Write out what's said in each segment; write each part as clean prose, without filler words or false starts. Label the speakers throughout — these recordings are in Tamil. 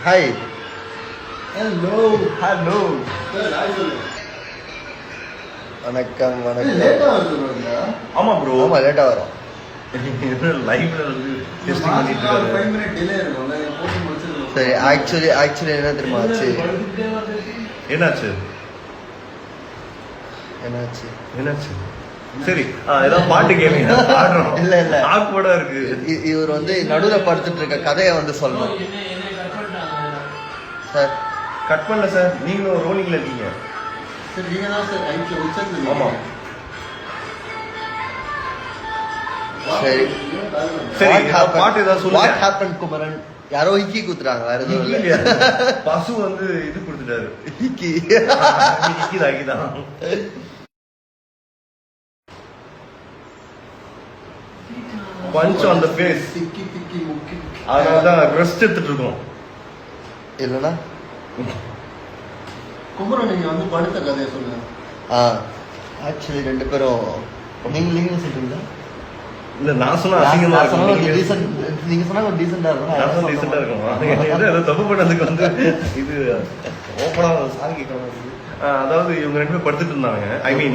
Speaker 1: ஹாய்.
Speaker 2: Hello
Speaker 1: hello. வணக்கம் வணக்கம்.
Speaker 2: ஆமா ப்ரோ.
Speaker 1: ஆமா லேட்டா வரும்.
Speaker 2: லைவ்ல வந்து டெஸ்டிங் பண்ணிட்டு இருக்காங்க.
Speaker 1: சரி ஆக்சுவலி என்ன தெரியுமா ஆச்சு?
Speaker 2: என்னாச்சு? சரி ஏதாவது பாட்டு கேளுங்க, பாடுறோம்.
Speaker 1: இல்ல
Speaker 2: ஆக்வர்டா இருக்கு.
Speaker 1: இவர் வந்து நடுவுல படுத்துட்டு இருக்க கதையை வந்து சொல்லணும் சார்.
Speaker 2: கட் பண்ணல சார், நீங்களும் ரோலிங்ல இருக்கீங்க. ஆமா
Speaker 1: சரி
Speaker 2: சரி, பாட்டு ஏதாவது சொல்லுங்க.
Speaker 1: What happen Kumaran? யாரோ ஹிக்கி குத்துறாங்க, வேற எதுவும் இல்ல.
Speaker 2: பசு வந்து இது கொடுத்துட்டாரு.
Speaker 1: ஹிக்கி
Speaker 2: தான் பஞ்ச் ஆன் தி ஃபேஸ். அதனாலதான் ரெஸ்ட் எடுத்துட்டு இருக்கோம்.
Speaker 1: இல்லனா
Speaker 3: குமரன் நீங்க வந்து படுத்த கதையை சொல்லுங்க.
Speaker 1: ஆக்சுவலி ரெண்டு பேரும் நீங்க சொல்றீங்களா?
Speaker 2: இல்ல நான் சொன்னா அசிங்கமா
Speaker 1: இருக்கும். நீங்க சொன்னா ஒரு டீசென்ட்டா இருக்கும்.
Speaker 2: டீசென்ட்டா இருக்கும். ஏதோ தப்பு பண்ணதுக்கு வந்து இது ஓப்பனா சாரி கேட்கணும். அதாவது இவங்க ரெண்டு பேரும் படுத்துட்டு இருந்தாங்க. ஐ மீன்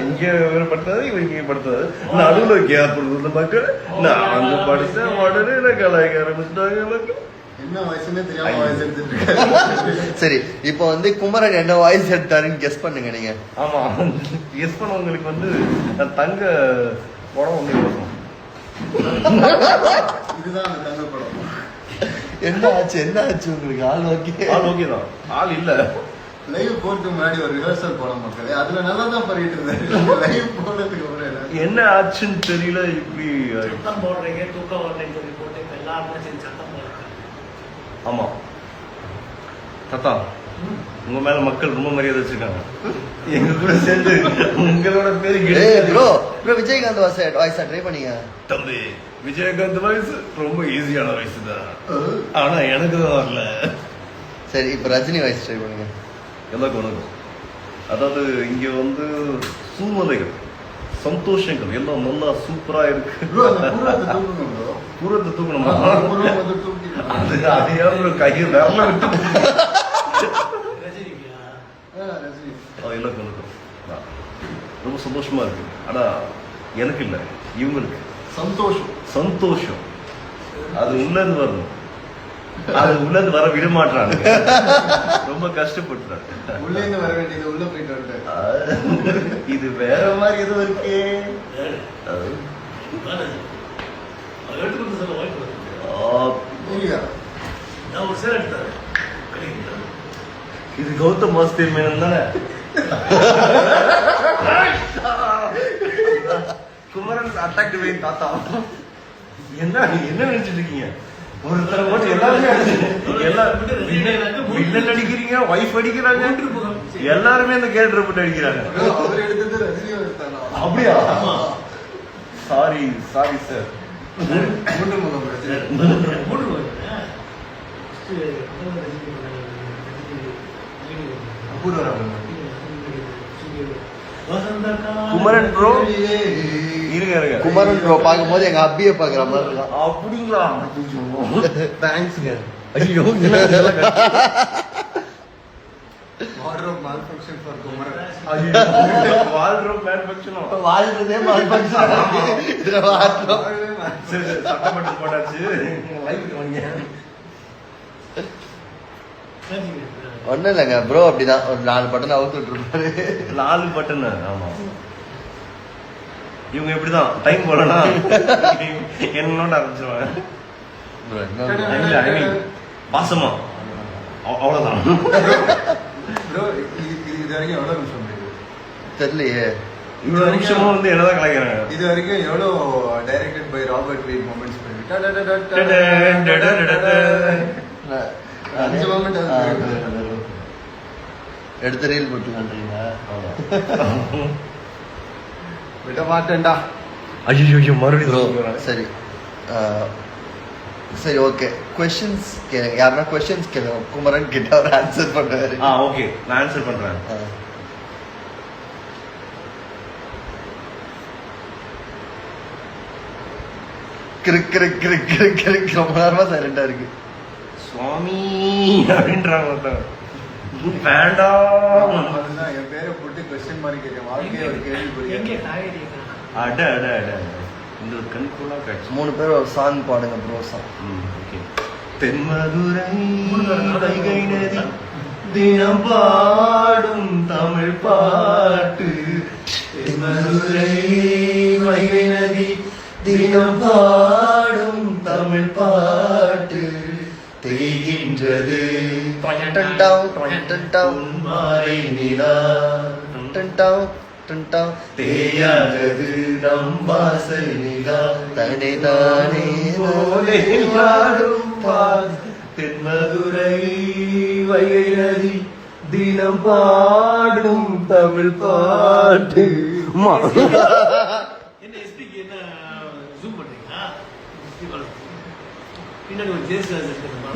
Speaker 2: இங்க படுத்தது, இவங்க இங்க படுத்தது. நடுவுல கேப் இருந்த மக்கள் நான் வந்து படுத்தேன், உடனே கலாய்க்க ஆரம்பிச்சுட்டாங்க.
Speaker 3: என்ன வயசுமே தெரியாம வாய்ஸ் எடுத்துட்டு இருக்காரு.
Speaker 1: சரி, இப்போ வந்து குமரன் என்ன வாய்ஸ் எடுத்தாருன்னு கெஸ் பண்ணுங்க நீங்க.
Speaker 2: ஆமா, கெஸ் பண்ணவங்களுக்கு வந்து தங்க படம் வந்து இருக்கும்.
Speaker 3: இதுதான் அந்த தங்க படம்.
Speaker 1: என்ன ஆச்சு உங்களுக்கு? ஆள் ஓகே
Speaker 2: தான், ஆள் இல்ல.
Speaker 3: லைவ் போட்டு முன்னாடி ஒரு ரிஹர்சல் படம் மக்களே, அதுல நல்லா தான் பண்ணிட்டு இருந்தாரு. லைவ் போனதுக்கு அப்புறம்
Speaker 2: என்ன ஆச்சுன்னு தெரியல. இப்படி
Speaker 4: சத்தம் போடுறீங்க, தூக்கம் வரலைன்னு சொல்லி போட்டு இப்ப எல்லாருமே சேர்ந்து சத்தம் போடுறாங்க.
Speaker 2: ஆமா தத்தா, உங்க மேல மக்கள் ரொம்ப மரியாதை வச்சிருக்காங்க. எங்க கூட சேர்ந்து உங்களோட பேரு
Speaker 1: ப்ரோ விஜயகாந்த் வாய்ஸா ட்ரை பண்ணீங்க.
Speaker 2: தம்பி, விஜயகாந்த் வாய்ஸ் ரொம்ப ஈஸியான வாய்ஸ் தான், ஆனா எனக்கு தான் வரல.
Speaker 1: சரி, இப்ப ரஜினி வாய்ஸ் ட்ரை பண்ணுங்க.
Speaker 2: எல்லாருக்கும் வணக்கம். அதாவது இங்க வந்து சூழ்நிலைகள், சந்தோஷங்கள் எல்லாம் நல்லா சூப்பரா இருக்கு. பூரத்தை தூக்கணுமா? அது கையை வேற விட்டு எல்லாருக்கும் வணக்கம். ரொம்ப சந்தோஷமா இருக்கு. ஆனா எனக்கு இல்ல, இவங்களுக்கு சந்தோஷம். அது உள்ளது வரணும், அது உள்ளது வர விட மாட்டாங்க. ரொம்ப கஷ்டப்பட்டுறாங்க.
Speaker 3: உள்ளே வர வேண்டியது உள்ள போயிட்டு வந்துட்டேன்.
Speaker 2: இது வேற மாதிரி எதுவும் இருக்கே. இது கௌதம் வாசுதேவ் மேனன் தானே? குமரன் அட்டாக் வே தாத்தா. என்ன நினைச்சிட்டு இருக்கீங்க? ஒருத்தரை போட்டு எல்லாருமே வில்லன் அடிக்கிறீங்க, வைஃப் அடிக்கிறாங்க, எல்லாருமே அந்த கேரக்டர் போட்டு அடிக்கிறாங்க. அப்படியா? Sorry sir. குமரன் ப்ரோ இருங்க.
Speaker 1: குமரன் ப்ரோ பாக்கும்போது எங்க அப்பியை பாக்குற மாதிரி இருக்கான்.
Speaker 2: அப்படிங்களா?
Speaker 1: தேங்க்ஸ்ங்க.
Speaker 2: ஐயோ,
Speaker 3: wardrobe malfunction for Kumaran.
Speaker 2: Wardrobe manufacture
Speaker 1: வாழ்றதே மால்ஃபங்க்ஷன். இதுல வார்ட்ரோப்
Speaker 2: சட்டப்பட்டு போட்டாச்சு.
Speaker 1: ஒன்னும் இல்லைங்க ப்ரோ, அப்படிதான் ஒரு 4 பட்டன் அவுத்துட்டு இருப்பாரு.
Speaker 2: 4 பட்டன். ஆமா, இவங்க எப்படிதான் டைம் போலனா என்னோட ஆரம்பிச்சிருவாங்க. பாசமா அவ்வளவுதான்.
Speaker 3: இது வரைக்கும் எவ்வளவு நிமிஷம்
Speaker 1: தெரியலையே.
Speaker 2: இவ்வளவு நிமிஷமா வந்து என்னதான் கலாய்க்கிறாங்க.
Speaker 3: இது வரைக்கும் எவ்வளவு directed by Robert Reed moments
Speaker 1: எடுத்து ரீல் போட்டு காட்டுறீங்களா?
Speaker 3: விட மாட்டேன்டா.
Speaker 2: ஐயோ மறுபடியும்.
Speaker 1: சரி சரி, ஓகே. क्वेश्चंस கேளுங்க. யாரனா क्वेश्चंस கேளுங்க. குமரன் கிட்ட அவர் ஆன்சர் பண்ணுவாரு.
Speaker 2: ஓகே, நான் ஆன்சர் பண்றேன்.
Speaker 1: கிரிக் கிரிக் கிரிக் கிரிக் கிரிக் ரொம்ப நேரமா சைலண்டா இருக்கு.
Speaker 2: சுவாமி அப்படின்றாங்க ஒருத்தவங்க. வேண்டாம்.
Speaker 3: அதுதான் என் பேரை போட்டு கொஸ்டின் மாதிரி கேட்க வாழ்க்கையை ஒரு கேள்வி
Speaker 4: எங்கே காய்கறி
Speaker 2: அட அட அட இந்த ஒரு கண்கூடா காட்சி.
Speaker 1: 3 பேர் ஒரு சாங் பாடுங்க ப்ரோ சாங்.
Speaker 2: ஓகே. தென்மதுரை வைகை நதி தினம் பாடும் தமிழ் பாட்டு. தென்மதுரை வைகை நதி தினம் பாடும் தமிழ் பாட்டு. தேய்கின்றது மாலை நிலா. தேயானது நம் வாசல் நிலா.
Speaker 1: தனே தானே
Speaker 2: போலே வாடும் பால். தென்மதுரை வைகை நதி தினம் பாடும் தமிழ் பாட்டு.
Speaker 4: என்ன எஸ்பிக்கு என்ன ஜூம் பண்றீங்களா? பின்னாடி ஒரு ஜேஸ்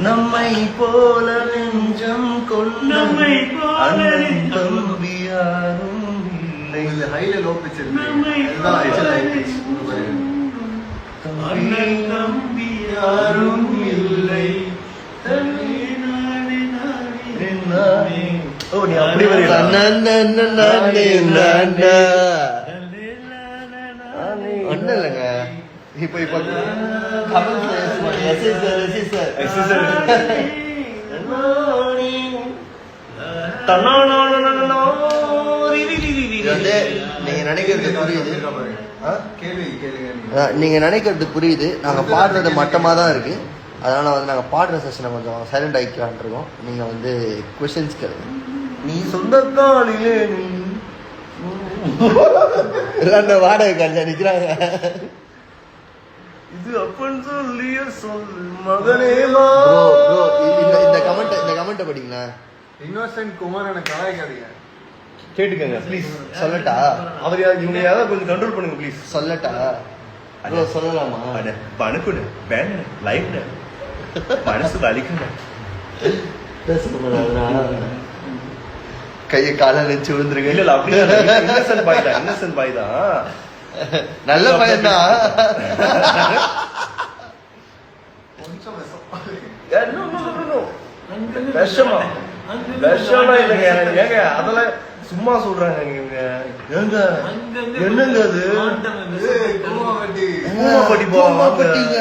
Speaker 2: நம்மை போல நெஞ்சம் கொண்ட
Speaker 4: நம்மை போல
Speaker 2: அண்ணன் தம்பி யாரும் இல்லை.
Speaker 3: இது ஹைல லோ பிச்
Speaker 4: நம்மை அண்ணன் தம்பி
Speaker 2: யாரும் இல்லை. ஓ நீ அப்படி வரீங்களா?
Speaker 1: ஒன்றும் இல்லைங்க. இப்போ நீங்க நினைக்கிறது புரியுது.
Speaker 3: கேள்வி கேளுங்க.
Speaker 1: நீங்க நினைக்கிறது புரியுது. நாங்க பாடுறது மட்டமா தான் இருக்கு. அதனால வந்து நாங்க பாடுற செஷனை கொஞ்சம் சைலண்ட் ஆகிக்கலான் இருக்கோம். நீங்க வந்து கொஸ்டின்ஸ் கேளுங்க.
Speaker 2: நீ சொந்த காலிலே
Speaker 1: அந்த வாடகை காலில் நிக்கிறாங்க.
Speaker 2: இது அப்பன் சொல்லிய சொல் மகனே வா.
Speaker 1: ப்ரோ இந்த கமெண்ட்டை படிங்களா?
Speaker 3: இன்னோசென்ட் குமாரனை கலாய்க்காதீங்க.
Speaker 2: கேட்டுக்கங்க ப்ளீஸ்.
Speaker 1: சொல்லட்டா?
Speaker 2: அவர் இவங்க யாராவது கொஞ்சம் கண்ட்ரோல் பண்ணுங்க ப்ளீஸ்.
Speaker 1: சொல்லட்டா ப்ரோ? சொல்லலாமா?
Speaker 2: பணுக்குடு வேண லைஃப் மனசு வலிக்கணும்.
Speaker 1: கையை கால நினைச்சு விழுந்துருங்க.
Speaker 2: இல்ல அப்படி இன்னசென்ட் பாய் தான். இன்னசென்ட் பாய் தான்.
Speaker 1: நல்ல பையன் தான்.
Speaker 3: கொஞ்சம் விஷம்.
Speaker 2: விஷமா விஷமா இல்லைங்க. ஏங்க அதெல்லாம் சும்மா சொல்றாங்க. இவங்க ஏங்க என்னங்க அது?
Speaker 3: கோமாவட்டி.
Speaker 1: பூமாப்பட்டிங்க.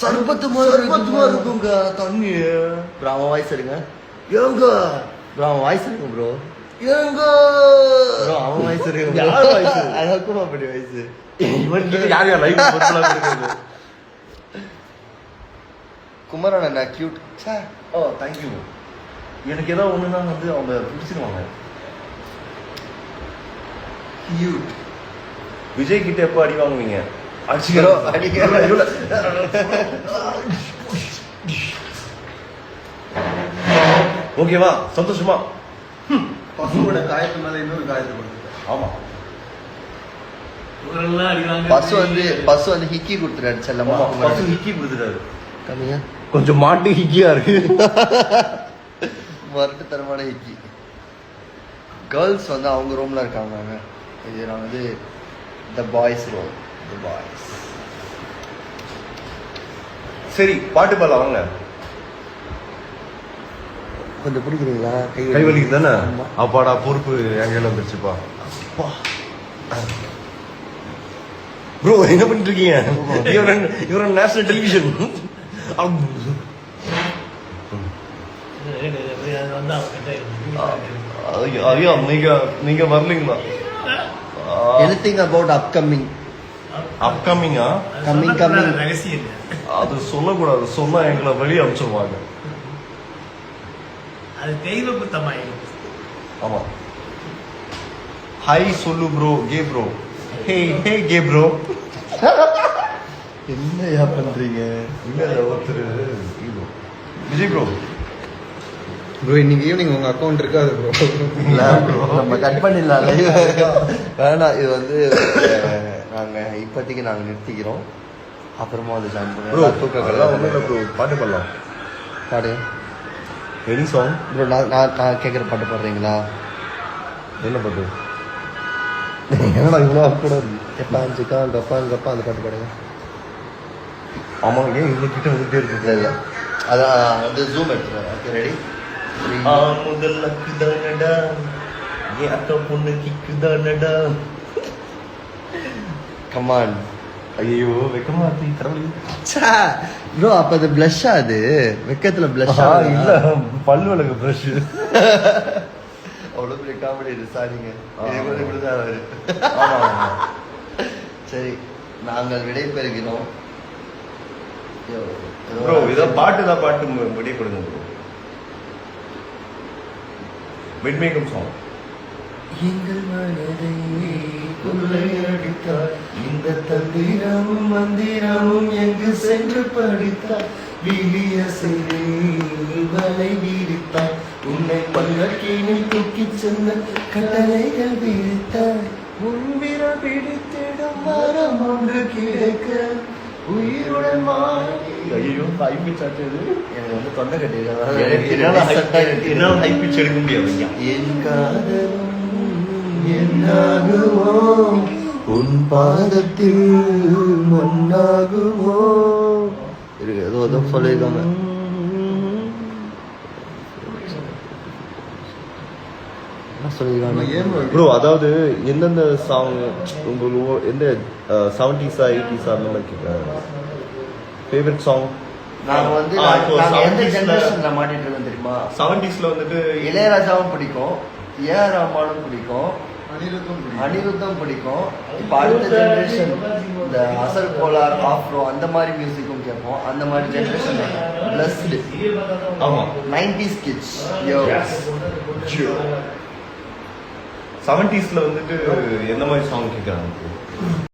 Speaker 1: சர்பத்து மாதிரி இருக்குங்க தண்ணி. பிராம வாய்ஸ் எடுங்க. ஏங்க பிராம வாய்ஸ் எடுங்க ப்ரோ. ஏங்க ப்ரோ அவன் வாய்ஸ் எடுங்க.
Speaker 2: யார் வாய்ஸ்?
Speaker 1: அதான் பூமாப்பட்டி வாய்ஸ்.
Speaker 2: யார் யார் லைக் போட்டுலாம்
Speaker 1: குமரன் அண்ணா கியூட்.
Speaker 2: ஓ தேங்க்யூ. எனக்கு ஏதாவது ஒண்ணுன்னா வந்து அவங்க பிடிச்சிருவாங்க.
Speaker 3: கியூட்.
Speaker 2: விஜய் கிட்ட எப்போ அடி வாங்குவீங்க?
Speaker 1: Bro,
Speaker 2: ஓகேவா? சந்தோஷமா?
Speaker 3: பசுவோட காயத்து மேல இன்னொரு காயத்தை கொடுத்துட்டேன்.
Speaker 2: ஆமா.
Speaker 1: பஸ் வந்து ஹிக்கி கொடுத்துட்டாரு செல்லமா.
Speaker 2: பசு ஹிக்கி கொடுத்துட்டாரு.
Speaker 1: கம்மியா
Speaker 2: கொஞ்சம் மாட்டு ஹிக்கியா இருக்கு.
Speaker 1: மரட்டு தரமான ஹிக்கி. கேர்ள்ஸ் வந்து அவங்க ரூம்ல இருக்காங்க. இது நான் வந்து த பாய்ஸ் ரூம். த பாய்ஸ்.
Speaker 2: சரி பாட்டு பாடலாம் வாங்க.
Speaker 1: கொஞ்சம் பிடிக்கிறீங்களா?
Speaker 2: கை வலிக்கு தானே? அப்பாடா பொறுப்பு என் கையில வந்துருச்சுப்பா. ப்ரோ என்ன பண்ணிட்டு இருக்கீங்க? இவர் நேஷனல் டெலிவிஷன். ஐயோ நீங்க வரலீங்களா?
Speaker 1: Anything about upcoming.
Speaker 2: அப்கமிங்கா?
Speaker 1: கம்மிங்
Speaker 4: ரகசியம்
Speaker 2: அது சொல்லக்கூடாது. சொன்னா எங்களை வெளியே அனுப்பிச்சிருவாங்க.
Speaker 4: அது தெய்வ குத்தமாயிடும்.
Speaker 2: ஆமா. ஹாய் சொல்லு ப்ரோ. K bro. ஹே ஹே கே ப்ரோ.
Speaker 1: என்னையா பண்றீங்க?
Speaker 2: இல்ல ஒருத்தர் விஜய் ப்ரோ.
Speaker 3: ப்ரோ இன்னைக்கு ஈவினிங் உங்க அக்கௌண்ட் இருக்காது ப்ரோ.
Speaker 1: நம்ம கட் பண்ணிடலாம். வேணாம். இது வந்து நாங்க இப்போதைக்கு நாங்க நிறுத்திக்கிறோம். அப்புறமா வந்து ஜாயின்
Speaker 2: ப்ரோ
Speaker 1: பண்ணுவோம்.
Speaker 2: தூக்கம் ஒன்றும் இல்லை ப்ரோ. பாட்டு பாடலாம்.
Speaker 1: பாடு.
Speaker 2: Any song
Speaker 1: bro. நான் கேட்குற பாட்டு பாடுறீங்களா?
Speaker 2: என்ன பாட்டு?
Speaker 1: என்னடா இவ்வளோ கூட கெப்பாஞ்சிக்கா கப்பா கப்பா அந்த பாட்டு பாடுங்க.
Speaker 2: ஆமாம். ஏன் இவ்வளோ கிட்ட வந்துட்டே இருக்கு?
Speaker 1: இல்லை அதான் வந்து ஜூம் எடுத்துருவேன். Okay ready?
Speaker 2: முதல்ல கிதானடா ஏன் அக்கா பொண்ணு கிக்குதானடா.
Speaker 1: கமான்.
Speaker 2: ஐயோ வெக்கமா இருக்கு கடவுளே.
Speaker 1: ப்ரோ அப்ப அது பிளஷ்ஷா அது வெக்கத்துல பிளஷ்
Speaker 2: இல்ல பல்லு விளக்கு பிரஷ்.
Speaker 1: அவ்வளோ பெரிய காமெடி இது சாரிங்க.
Speaker 2: ஆ.
Speaker 1: இது கூட இப்படிதான் அவரு.
Speaker 2: ஆமா
Speaker 1: சரி நாங்கள் விடைபெறுகிறோம்.
Speaker 2: ப்ரோ இதான் பாட்டு முடியப்படுங்க ப்ரோ. மிட்மேக்கம் சாங்.
Speaker 1: எங்கள் மனதை கொள்ளையடித்தார் இந்த தந்திரமும் மந்திரமும் எங்கு சென்று படித்தார் விழிய சிறு வலை விரித்தார் உன்னை பல்லக்கீனில் தூக்கிச் சென்ற கட்டளைகள் விரித்தார் முன்பிற பிடித்திடும் மரம் ஒன்று கிடைக்க உயிருடன் மாறி.
Speaker 2: ஐயோ ஹை பிட்ச் ஆச்சு அது.
Speaker 1: எனக்கு வந்து தொண்டை
Speaker 2: என்னால
Speaker 1: கட்டிடுறேன்.
Speaker 2: ஹை பிட்ச் எடுக்க முடியாது.
Speaker 1: என் காதலும் என்னாகுமோ உன் பாதத்தில் மண்ணாகுமோ. இருக்கு ஏதோ ஏதோ சொல்லியிருக்காங்க. என்ன சொல்லியிருக்காங்க
Speaker 2: ப்ரோ அதாவது எந்தெந்த சாங் உங்களுக்கு எந்த 70s 80s அந்த மாதிரி கேட்குறாங்க ஃபேவரட் சாங்?
Speaker 1: நாங்க வந்து நாங்க எந்த ஜெனரேஷன்ல மாட்டிட்டு இருக்கோம் தெரியுமா?
Speaker 2: 70sல வந்துட்டு
Speaker 1: இளையராஜாவும் பிடிக்கும், ஏஆர் ரஹ்மானும் பிடிக்கும்,
Speaker 3: அனிருத்தும் பிடிக்கும்.
Speaker 1: அனிருத்தும் பிடிக்கும். இப்ப அடுத்த ஜெனரேஷன் இந்த அசல் கோலார் ஆஃப்ரோ அந்த மாதிரி மியூசிக்கும் கேட்போம். அந்த மாதிரி ஜெனரேஷன் பிளஸ்டு.
Speaker 2: ஆமா
Speaker 1: 90s kids. Yo.
Speaker 2: 70sல வந்துட்டு எந்த மாதிரி சாங் கேட்குறாங்க?